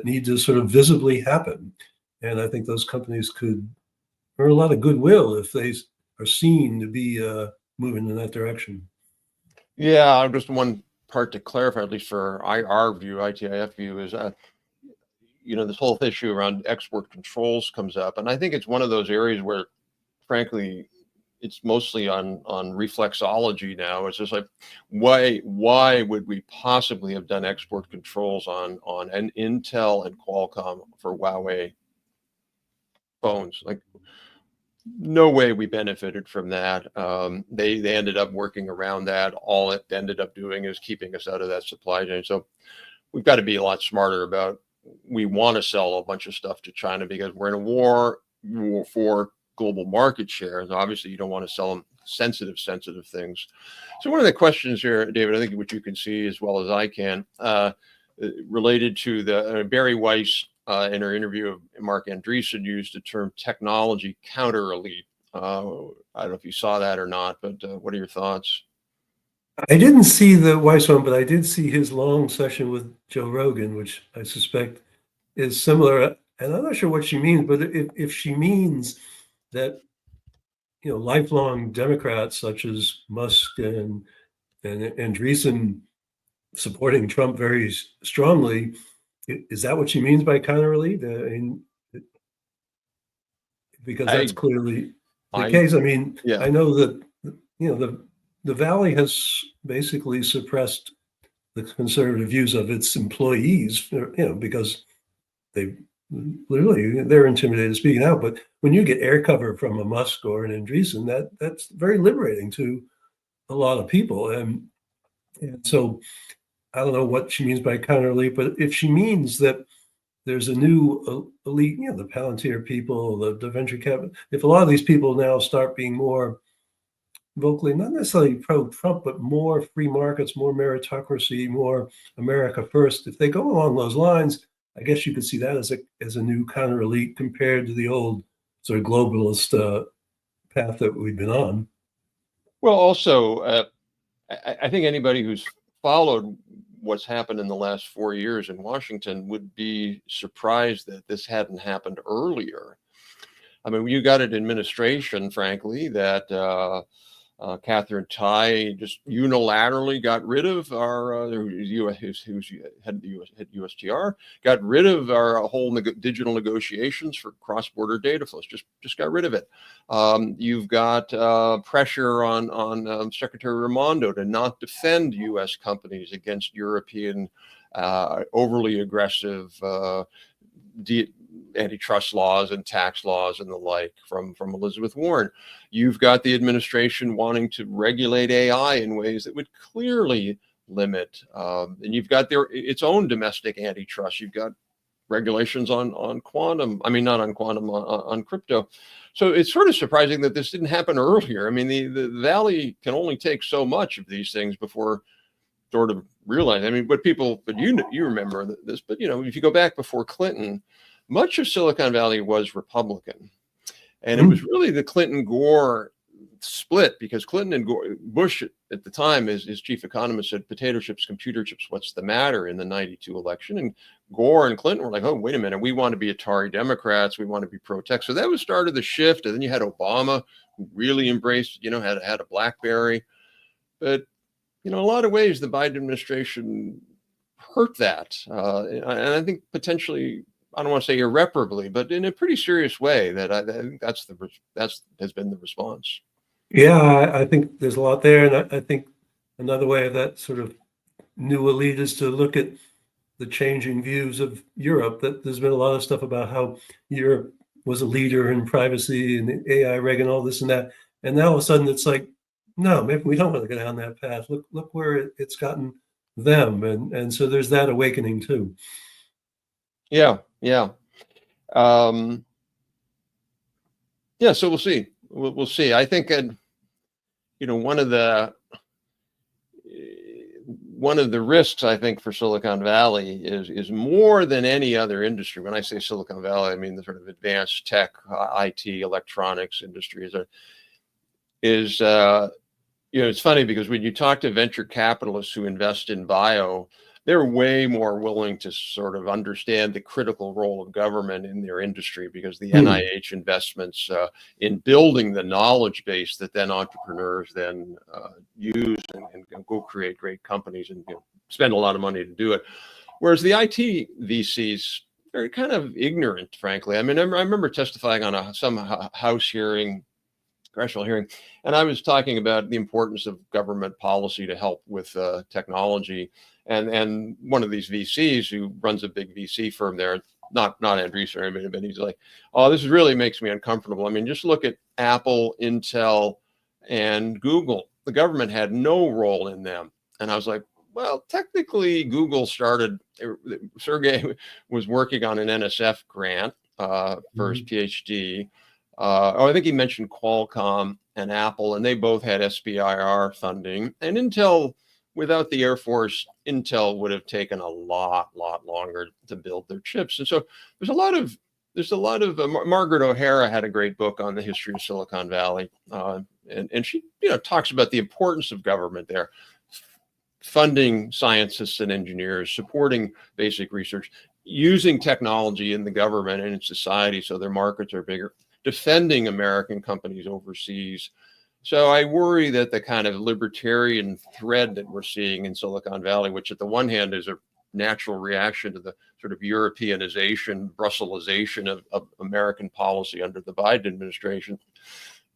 need to sort of visibly happen. And I think those companies could earn a lot of goodwill if they are seen to be moving in that direction. Yeah, just one part to clarify, at least for our view, ITIF view, is this whole issue around export controls comes up, and I think it's one of those areas where, frankly, it's mostly on reflexology now. It's just like, why would we possibly have done export controls on an Intel and Qualcomm for Huawei phones? Like, no way we benefited from that. They ended up working around that. All it ended up doing is keeping us out of that supply chain. So we've got to be a lot smarter about, we want to sell a bunch of stuff to China because we're in a war for global market share. And obviously you don't want to sell them sensitive things. So one of the questions here, David, I think which you can see as well as I can, related to the Barry Weiss, in her interview of Mark Andreessen, used the term technology counter elite. I don't know if you saw that or not, but what are your thoughts? I didn't see the Weiss one, but I did see his long session with Joe Rogan, which I suspect is similar. And I'm not sure what she means, but if she means that lifelong Democrats such as Musk and Andreessen supporting Trump very strongly, is that what she means by counter elite? Because that's clearly the case. I mean, yeah. I know that the Valley has basically suppressed the conservative views of its employees, because they're intimidated speaking out. But when you get air cover from a Musk or an Andreessen, that's very liberating to a lot of people. And so I don't know what she means by counter elite, but if she means that there's a new elite, the Palantir people, the venture capital, if a lot of these people now start being more vocally, not necessarily pro-Trump, but more free markets, more meritocracy, more America first, if they go along those lines, I guess you could see that as a new counter elite compared to the old sort of globalist path that we've been on. Well, also, I think anybody who's followed what's happened in the last 4 years in Washington would be surprised that this hadn't happened earlier. I mean, you got an administration, frankly, that Catherine Tai just unilaterally got rid of our US, who's head the US, head USTR, got rid of our whole digital negotiations for cross-border data flows. Just got rid of it. You've got pressure on Secretary Raimondo to not defend U.S. companies against European overly aggressive antitrust laws and tax laws and the like from Elizabeth Warren. You've got the administration wanting to regulate AI in ways that would clearly limit, and you've got its own domestic antitrust. You've got regulations on quantum, I mean, not on quantum, on crypto. So it's sort of surprising that this didn't happen earlier. I mean, the Valley can only take so much of these things before sort of realize. I mean, but you remember this, but if you go back before Clinton, much of Silicon Valley was Republican. And it was really the Clinton-Gore split, because Clinton and Bush at the time, as chief economist, said, potato chips, computer chips, what's the matter in the 92 election? And Gore and Clinton were like, oh, wait a minute, we want to be Atari Democrats, we want to be pro-tech. So that was started the shift. And then you had Obama, who really embraced, had a BlackBerry. But, in a lot of ways, the Biden administration hurt that. And I think potentially, I don't want to say irreparably, but in a pretty serious way. That I think that's has been the response. Yeah, I think there's a lot there, and I think another way of that sort of new elite is to look at the changing views of Europe. That there's been a lot of stuff about how Europe was a leader in privacy and AI reg and all this and that, and now all of a sudden it's like, no, maybe we don't want to go down that path. Look where it's gotten them, and so there's that awakening too. Yeah. So we'll see. We'll see. I think, one of the risks, I think, for Silicon Valley is more than any other industry. When I say Silicon Valley, I mean the sort of advanced tech, IT, electronics industry is it's funny because when you talk to venture capitalists who invest in bio, they're way more willing to sort of understand the critical role of government in their industry, because the NIH investments in building the knowledge base that then entrepreneurs then use and go create great companies and spend a lot of money to do it. Whereas the IT VCs are kind of ignorant, frankly. I mean, I remember testifying on some House hearing, congressional hearing, and I was talking about the importance of government policy to help with technology. And one of these VCs who runs a big VC firm there, not Andreessen or anybody, but he's like, oh, this really makes me uncomfortable. I mean, just look at Apple, Intel, and Google. The government had no role in them. And I was like, well, technically Google started, Sergey was working on an NSF grant for his PhD. I think he mentioned Qualcomm and Apple, and they both had SBIR funding. And Intel, without the Air Force, Intel would have taken a lot longer to build their chips. And so there's a lot of Margaret O'Hara had a great book on the history of Silicon Valley, and she talks about the importance of government there, funding scientists and engineers, supporting basic research, using technology in the government and in society so their markets are bigger, defending American companies overseas. So I worry that the kind of libertarian thread that we're seeing in Silicon Valley, which at the one hand is a natural reaction to the sort of Europeanization, Brusselsization of American policy under the Biden administration,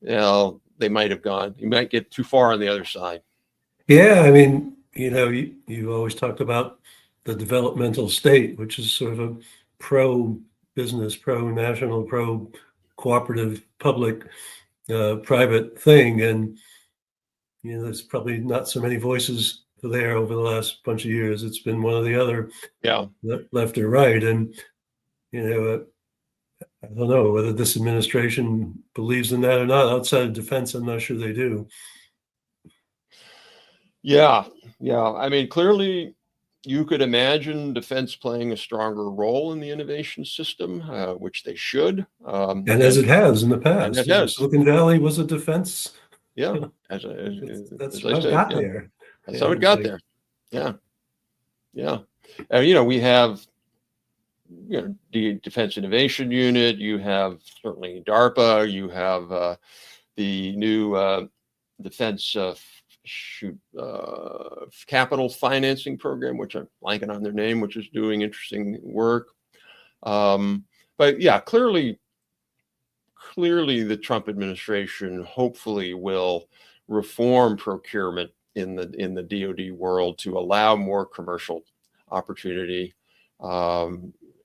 they might have gone, you might get too far on the other side. Yeah, I mean, you always talked about the developmental state, which is sort of a pro-business, pro-national, pro-cooperative, public, private thing. And, there's probably not so many voices there over the last bunch of years. It's been one or the other, left or right. And, I don't know whether this administration believes in that or not. Outside of defense, I'm not sure they do. Yeah. I mean, clearly you could imagine defense playing a stronger role in the innovation system, which they should. And as it has in the past. It has. Silicon Valley was a defense. Yeah. That's how it got there. That's how it got there. Yeah. We have the Defense Innovation Unit. You have certainly DARPA. You have the new defense capital financing program, which I'm blanking on their name, which is doing interesting work. But yeah, clearly the Trump administration hopefully will reform procurement in the DoD world to allow more commercial opportunity,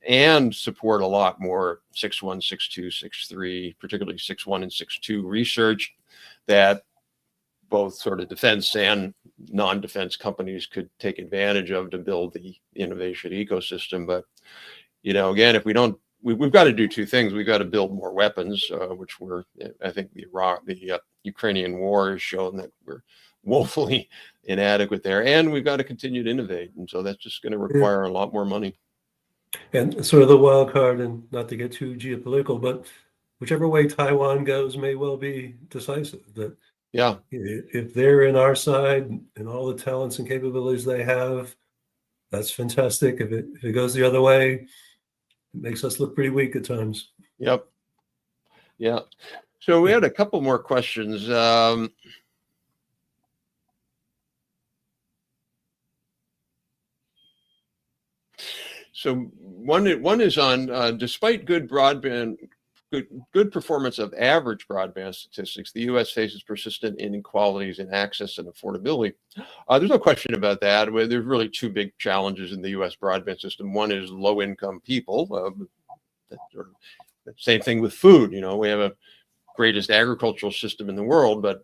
and support a lot more 6.1, 6.2, 6.3, particularly 6.1 and 6.2 research that both sort of defense and non-defense companies could take advantage of to build the innovation ecosystem. But, again, if we don't, we've got to do two things. We've got to build more weapons, which I think the Ukrainian war has shown that we're woefully inadequate there, and we've got to continue to innovate. And so that's just going to require a lot more money. And sort of the wild card, and not to get too geopolitical, but whichever way Taiwan goes may well be decisive. That yeah, if they're in our side and all the talents and capabilities they have, that's fantastic. If it goes the other way, it makes us look pretty weak at times. Yep. Yeah. So we had a couple more questions. So one is on despite good performance of average broadband statistics, the U.S. faces persistent inequalities in access and affordability. There's no question about that. There's really two big challenges in the U.S. broadband system. One is low-income people. Same thing with food. We have a greatest agricultural system in the world, but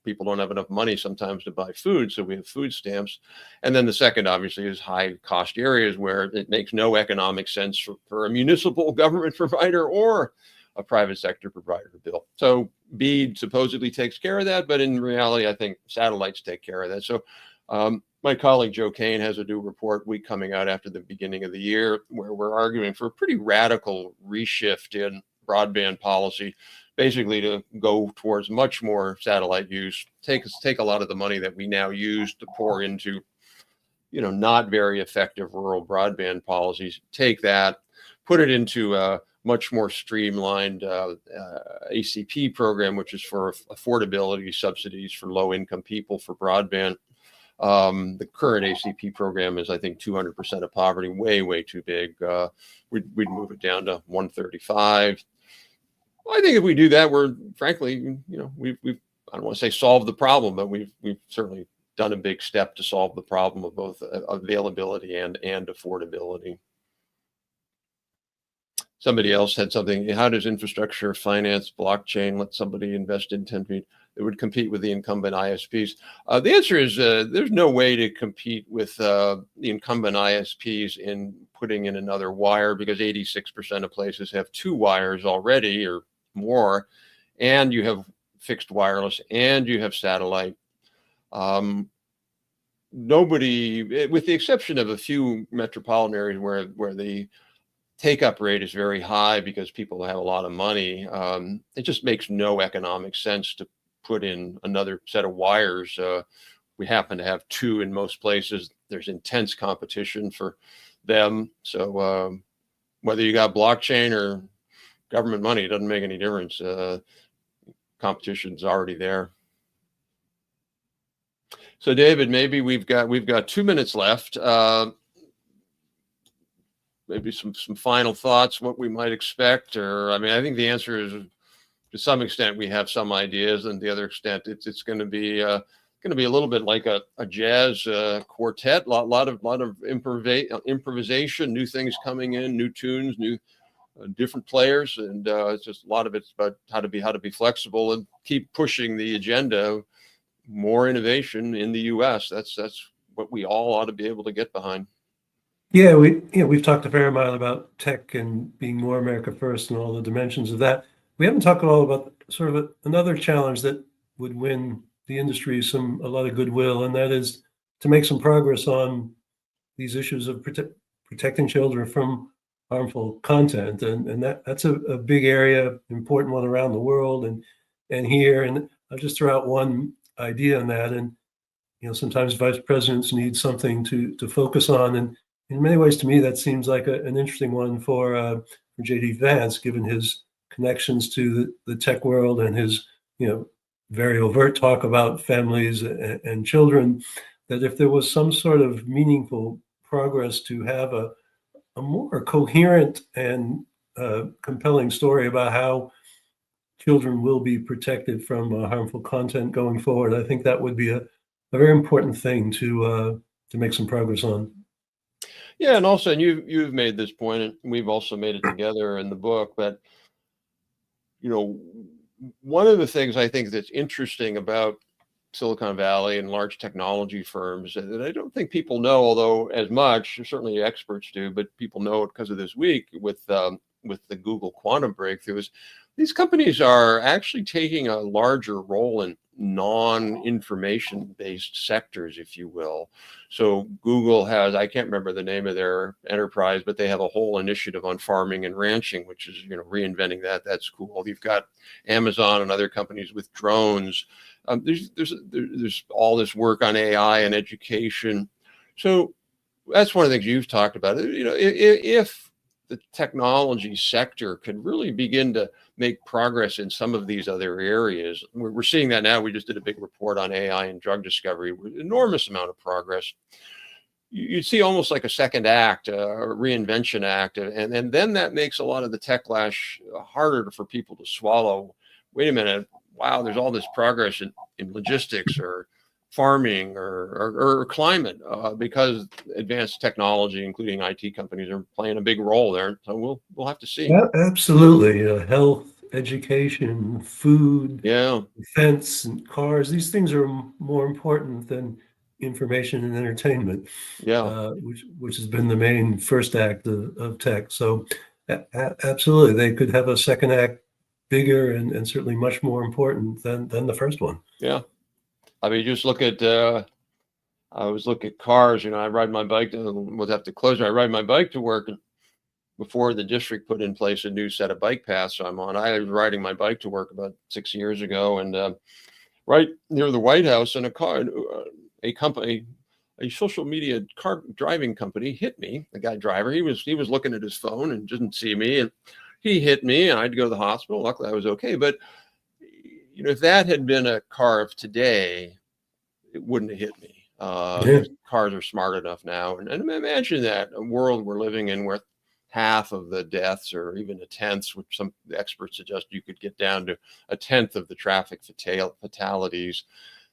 people don't have enough money sometimes to buy food, so we have food stamps. And then the second, obviously, is high cost areas where it makes no economic sense for a municipal government provider or a private sector provider to build. So BEAD supposedly takes care of that, but in reality, I think satellites take care of that. So my colleague Joe Kane has a new report week coming out after the beginning of the year where we're arguing for a pretty radical reshift in broadband policy, basically to go towards much more satellite use, take a lot of the money that we now use to pour into, not very effective rural broadband policies, take that, put it into a much more streamlined ACP program, which is for affordability subsidies for low-income people for broadband. The current ACP program is, I think, 200% of poverty, way too big. We'd move it down to 135. I think if we do that, we're frankly, we've I don't want to say solved the problem, but we've certainly done a big step to solve the problem of both availability and affordability. Somebody else had something. How does infrastructure finance blockchain let somebody invest in 10 feet that would compete with the incumbent ISPs? The answer is there's no way to compete with the incumbent ISPs in putting in another wire, because 86% of places have two wires already or more, and you have fixed wireless and you have satellite. Nobody, with the exception of a few metropolitan areas where the take-up rate is very high because people have a lot of money, it just makes no economic sense to put in another set of wires. We happen to have two in most places. There's intense competition for them. So whether you got blockchain or government money, it doesn't make any difference. Competition's already there. So David, maybe we've got 2 minutes left. Maybe some final thoughts, what we might expect, or I think the answer is to some extent we have some ideas, and the other extent it's going to be a little bit like a jazz quartet, lot of improvisation, new things coming in, new tunes, new different players, and it's just a lot of it's about how to be flexible and keep pushing the agenda, more innovation in the U.S. That's what we all ought to be able to get behind. Yeah, we've talked a fair amount about tech and being more America first and all the dimensions of that. We haven't talked at all about sort of another challenge that would win the industry a lot of goodwill, and that is to make some progress on these issues of protecting children from harmful content, and that's a big area, important one around the world and here. And I'll just throw out one idea on that. And sometimes vice presidents need something to focus on, and in many ways, to me, that seems like an interesting one for J.D. Vance, given his connections to the tech world and his very overt talk about families and children, that if there was some sort of meaningful progress to have a more coherent and compelling story about how children will be protected from harmful content going forward, I think that would be a very important thing to make some progress on. Yeah, and also, and you've made this point, and we've also made it together in the book. But you know, one of the things I think that's interesting about Silicon Valley and large technology firms that I don't think people know, although as much, certainly experts do, but people know it because of this week with the Google quantum breakthroughs. These companies are actually taking a larger role in non-information based sectors, if you will. So Google has, I can't remember the name of their enterprise, but they have a whole initiative on farming and ranching, which is, reinventing that. That's cool. You've got Amazon and other companies with drones. There's all this work on AI and education. So that's one of the things you've talked about. If the technology sector could really begin to make progress in some of these other areas, we're seeing that now. We just did a big report on AI and drug discovery, enormous amount of progress. You'd see almost like a second act, a reinvention act, and then that makes a lot of the techlash harder for people to swallow. Wait a minute, wow, there's all this progress in logistics or farming or climate because advanced technology, including IT companies, are playing a big role there. So we'll have to see. Yeah, absolutely. Health, education, food, Yeah, defense, and cars. These things are more important than information and entertainment, yeah, which has been the main first act of tech. So absolutely, they could have a second act bigger and certainly much more important than the first one. yeah. I mean, just look at. I always look at cars. I ride my bike. We'll have to close. I ride my bike to work, and before the district put in place a new set of bike paths I'm on, I was riding my bike to work about 6 years ago, and right near the White House, and a company, a social media car driving company, hit me. The guy driver, he was looking at his phone and didn't see me, and he hit me, and I had to go to the hospital. Luckily, I was okay. But if that had been a car of today, it wouldn't have hit me. Yeah. Cars are smart enough now, and imagine that a world we're living in where half of the deaths, or even a tenth, which some experts suggest you could get down to a tenth of the traffic fatalities.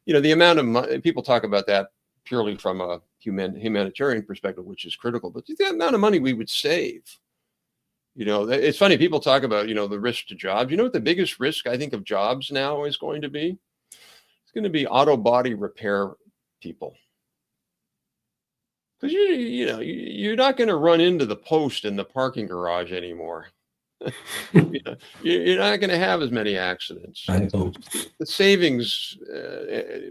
The amount of money, people talk about that purely from a humanitarian perspective, which is critical, but the amount of money we would save. It's funny, people talk about, the risk to jobs. You know what the biggest risk, I think, of jobs now is going to be? It's going to be auto body repair people. Because you're not going to run into the post in the parking garage anymore. You're not going to have as many accidents. I hope. The savings,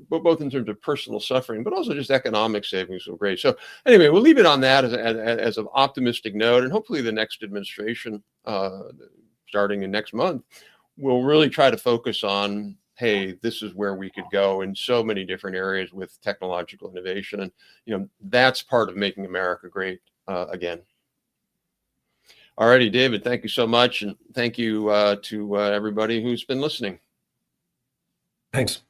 both in terms of personal suffering, but also just economic savings, are great. So anyway, we'll leave it on that as an optimistic note, and hopefully the next administration, starting in next month, will really try to focus on, hey, this is where we could go in so many different areas with technological innovation. And, that's part of making America great again. All righty, David, thank you so much. And thank you to everybody who's been listening. Thanks.